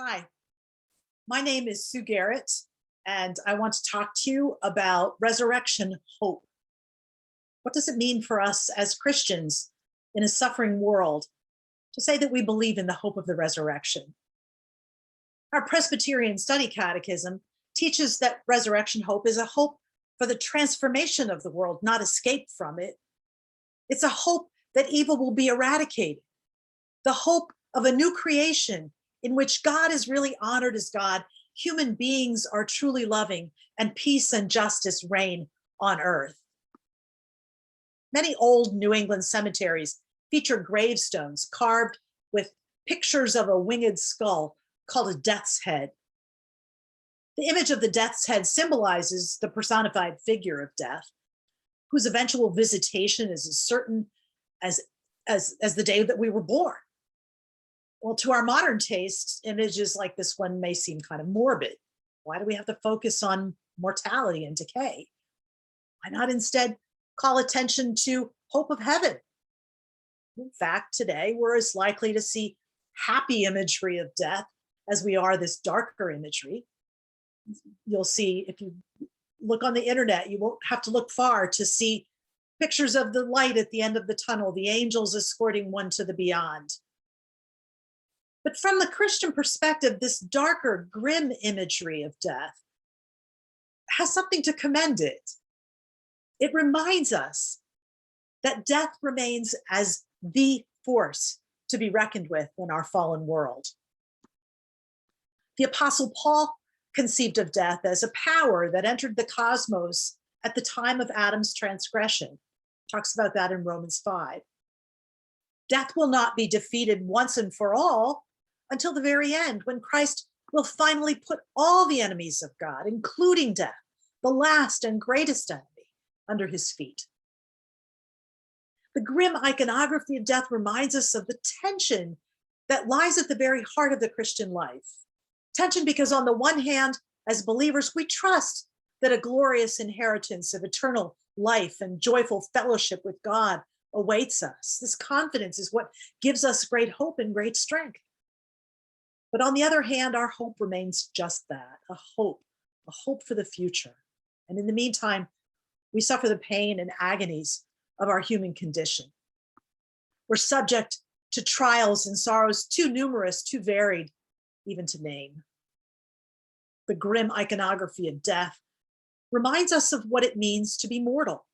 Hi, my name is Sue Garrett, and I want to talk to you about resurrection hope. What does it mean for us as Christians in a suffering world to say that we believe in the hope of the resurrection? Our Presbyterian study catechism teaches that resurrection hope is a hope for the transformation of the world, not escape from it. It's a hope that evil will be eradicated, the hope of a new creation in which God is really honored as God, human beings are truly loving, and peace and justice reign on earth. Many old New England cemeteries feature gravestones carved with pictures of a winged skull called a death's head. The image of the death's head symbolizes the personified figure of death, whose eventual visitation is as certain as the day that we were born. Well, to our modern tastes, images like this one may seem kind of morbid. Why do we have to focus on mortality and decay? Why not instead call attention to hope of heaven? In fact, today we're as likely to see happy imagery of death as we are this darker imagery. You'll see, if you look on the internet, you won't have to look far to see pictures of the light at the end of the tunnel, the angels escorting one to the beyond. But from the Christian perspective, this darker, grim imagery of death has something to commend it. It reminds us that death remains as the force to be reckoned with in our fallen world. The Apostle Paul conceived of death as a power that entered the cosmos at the time of Adam's transgression. Talks about that in Romans 5. Death will not be defeated once and for all until the very end, when Christ will finally put all the enemies of God, including death, the last and greatest enemy, under his feet. The grim iconography of death reminds us of the tension that lies at the very heart of the Christian life. Tension because on the one hand, as believers, we trust that a glorious inheritance of eternal life and joyful fellowship with God awaits us. This confidence is what gives us great hope and great strength. But on the other hand, our hope remains just that, a hope for the future. And in the meantime, we suffer the pain and agonies of our human condition. We're subject to trials and sorrows too numerous, too varied, even to name. The grim iconography of death reminds us of what it means to be mortal,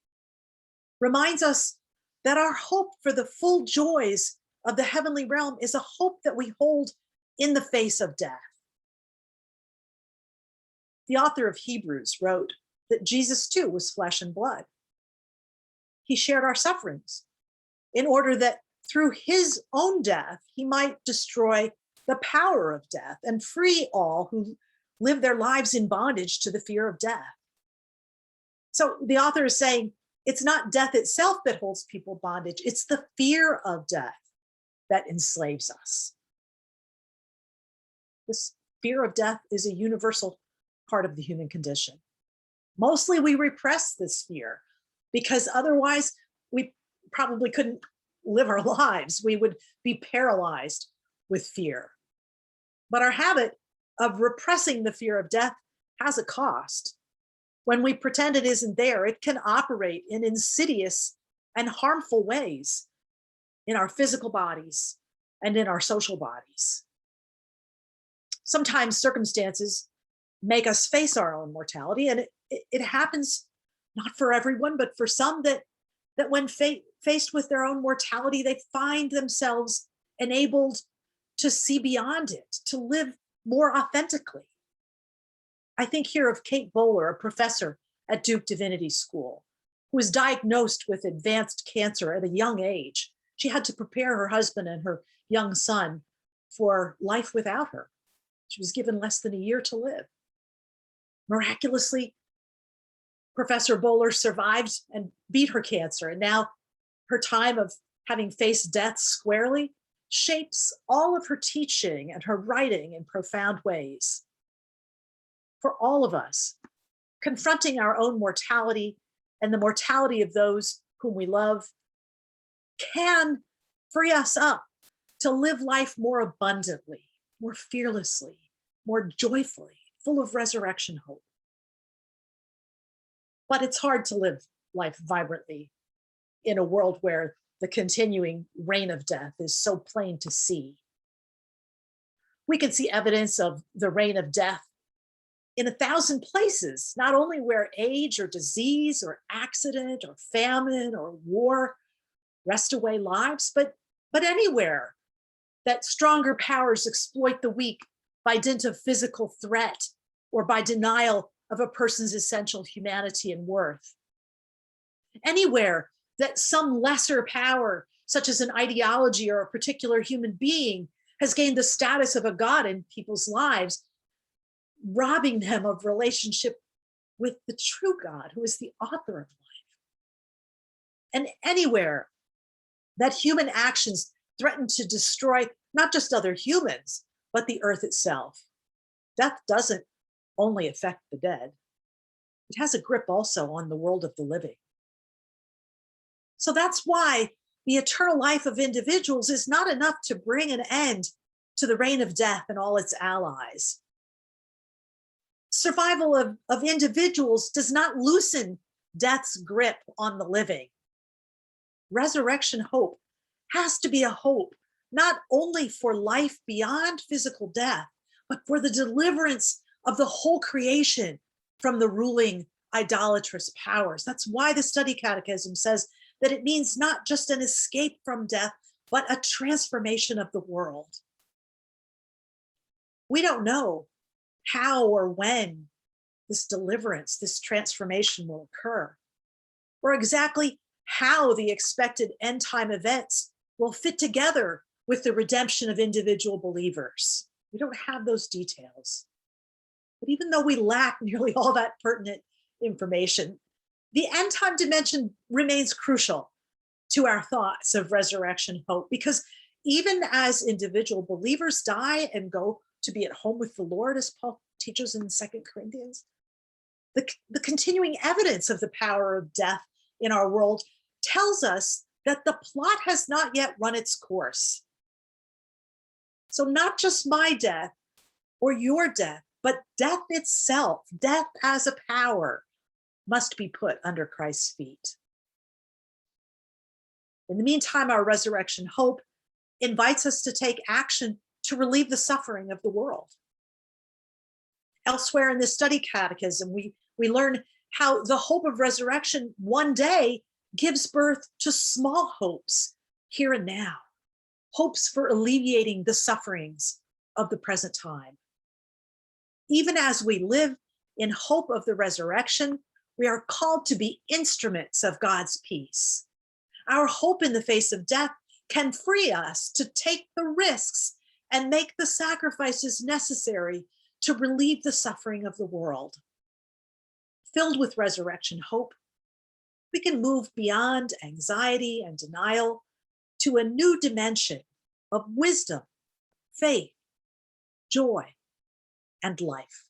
reminds us that our hope for the full joys of the heavenly realm is a hope that we hold in the face of death. The author of Hebrews wrote that Jesus too was flesh and blood. He shared our sufferings in order that through his own death, he might destroy the power of death and free all who live their lives in bondage to the fear of death. So the author is saying it's not death itself that holds people bondage, it's the fear of death that enslaves us. This fear of death is a universal part of the human condition. Mostly we repress this fear because otherwise we probably couldn't live our lives. We would be paralyzed with fear. But our habit of repressing the fear of death has a cost. When we pretend it isn't there, it can operate in insidious and harmful ways in our physical bodies and in our social bodies. Sometimes circumstances make us face our own mortality, and it happens not for everyone, but for some that when faced with their own mortality, they find themselves enabled to see beyond it, to live more authentically. I think here of Kate Bowler, a professor at Duke Divinity School, who was diagnosed with advanced cancer at a young age. She had to prepare her husband and her young son for life without her. She was given less than a year to live. Miraculously, Professor Bowler survived and beat her cancer. And now her time of having faced death squarely shapes all of her teaching and her writing in profound ways. For all of us, confronting our own mortality and the mortality of those whom we love can free us up to live life more abundantly, more fearlessly, more joyfully, full of resurrection hope. But it's hard to live life vibrantly in a world where the continuing reign of death is so plain to see. We can see evidence of the reign of death in 1,000 places, not only where age or disease or accident or famine or war wrest away lives, but anywhere that stronger powers exploit the weak by dint of physical threat or by denial of a person's essential humanity and worth. Anywhere that some lesser power, such as an ideology or a particular human being, has gained the status of a god in people's lives, robbing them of relationship with the true God, who is the author of life. And anywhere that human actions threaten to destroy not just other humans, but the earth itself. Death doesn't only affect the dead. It has a grip also on the world of the living. So that's why the eternal life of individuals is not enough to bring an end to the reign of death and all its allies. Survival of individuals does not loosen death's grip on the living. Resurrection hope has to be a hope not only for life beyond physical death, but for the deliverance of the whole creation from the ruling idolatrous powers. That's why the Study Catechism says that it means not just an escape from death, but a transformation of the world. We don't know how or when this deliverance, this transformation will occur, or exactly how the expected end time events will fit together with the redemption of individual believers. We don't have those details. But even though we lack nearly all that pertinent information, the end time dimension remains crucial to our thoughts of resurrection hope, because even as individual believers die and go to be at home with the Lord, as Paul teaches in 2 Corinthians, the continuing evidence of the power of death in our world tells us that the plot has not yet run its course. So not just my death or your death, but death itself, death as a power, must be put under Christ's feet. In the meantime, our resurrection hope invites us to take action to relieve the suffering of the world. Elsewhere in the Study Catechism, we learn how the hope of resurrection one day gives birth to small hopes here and now, hopes for alleviating the sufferings of the present time. Even as we live in hope of the resurrection, we are called to be instruments of God's peace. Our hope in the face of death can free us to take the risks and make the sacrifices necessary to relieve the suffering of the world. Filled with resurrection hope, we can move beyond anxiety and denial to a new dimension of wisdom, faith, joy, and life.